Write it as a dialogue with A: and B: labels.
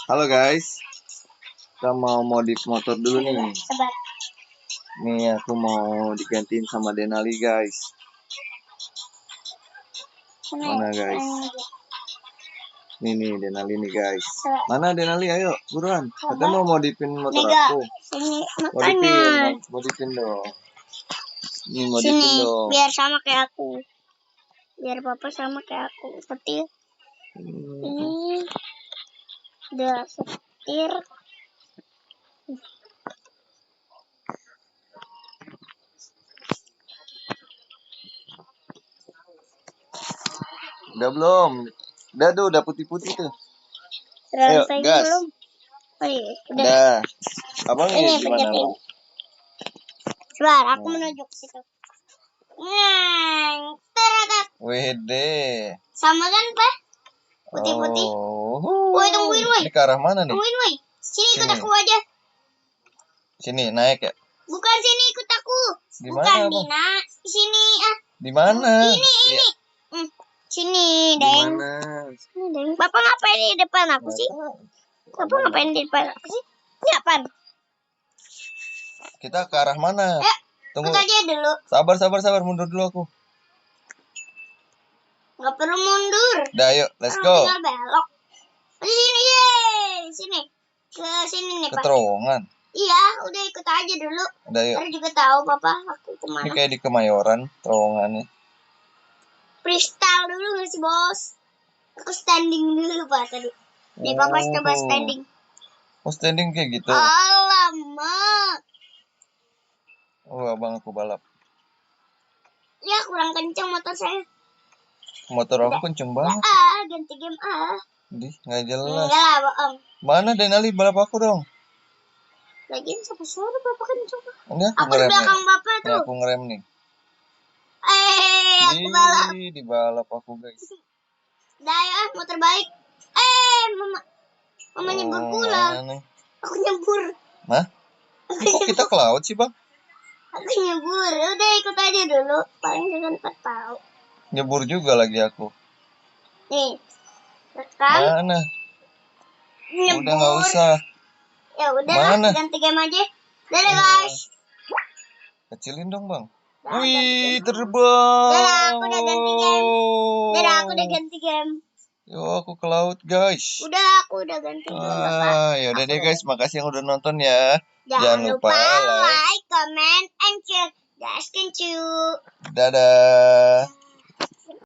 A: Halo guys, kita mau modif motor dulu nih.
B: Sabar.
A: Nih aku mau digantiin sama Denali guys. Mana guys? Nih Denali nih guys. Mana Denali? Ayo buruan. Kita mau modifin motor aku.
B: Sini makanya.
A: Modifin dong. Nih modifin
B: Sini
A: dong.
B: biar sama kayak aku. Biar papa sama kayak aku. Setir. Ini udah setir.
A: Udah belum? Udah putih-putih tuh. Ayo, gas.
B: Belum. Oh iya,
A: udah. Abang
B: ini
A: gimana?
B: Bang? Sebentar, aku menuju ke situ. Teratat.
A: Wede.
B: Sama kan, Pak? Putih-putih. Woi, tungguin, woi.
A: Ini ke arah mana nih?
B: Tungguin, woi. Sini ikut aku aja.
A: Sini naik ya?
B: Bukan sini ikut aku.
A: Dimana,
B: bukan
A: Bang?
B: Dina. Sini
A: Di mana?
B: Ini. Sini, Deng. Sini, Deng. Bapak ngapain di depan aku sih? Bapak ngapain di depan aku sih? Ini apaan?
A: Kita ke arah mana? Tunggu.
B: Ikut aja dulu.
A: Sabar, mundur dulu aku.
B: Gak perlu mundur.
A: Udah, ayo, let's go.
B: Tinggal belok. Sini, yeay. Sini. Ke sini nih, Pak.
A: Ke terowongan.
B: Iya, udah ikut aja dulu.
A: Udah, yuk.
B: Ntar juga tahu, Papa, aku kemana.
A: Ini kayak di Kemayoran, terowongannya.
B: Freestyle dulu gak sih, Bos? Aku standing dulu, Pak, tadi. Nih, Papa coba standing.
A: Oh, standing kayak gitu?
B: Alamak.
A: Oh, abang aku balap.
B: Ya, kurang kenceng motor saya.
A: Motor aku kenceng banget.
B: Ganti game
A: Di, nggak jelas.
B: Enggak lah, bohong.
A: Mana Denali, balap aku dong.
B: Lagian siapa suruh Bapak kenceng?
A: Enggak,
B: aku di belakang Bapak tuh.
A: Ini aku ngerem nih.
B: Aku balap.
A: Di balap aku, guys.
B: Dah ya, motor baik. Mama nyebur pula. Aku nyebur.
A: Hah? Kok kita ke laut sih, Bang?
B: Aku nyebur. Udah ikut aja dulu. Paling juga 4 tahu.
A: Nyebur juga lagi aku.
B: Nih. Sekarang.
A: Mana?
B: Nyebur.
A: Udah nggak usah.
B: Ya udah lah, ganti game aja. Dadah guys.
A: Kecilin dong, Bang. Wih, terbang.
B: Dadah, aku udah ganti game. Dadah, aku udah ganti game.
A: Yo, aku ke laut, guys.
B: Udah, aku udah ganti game, Bapak.
A: Ya udah deh, guys. Makasih yang udah nonton ya.
B: Jangan lupa like, comment, and share. Guys, can you?
A: Dadah.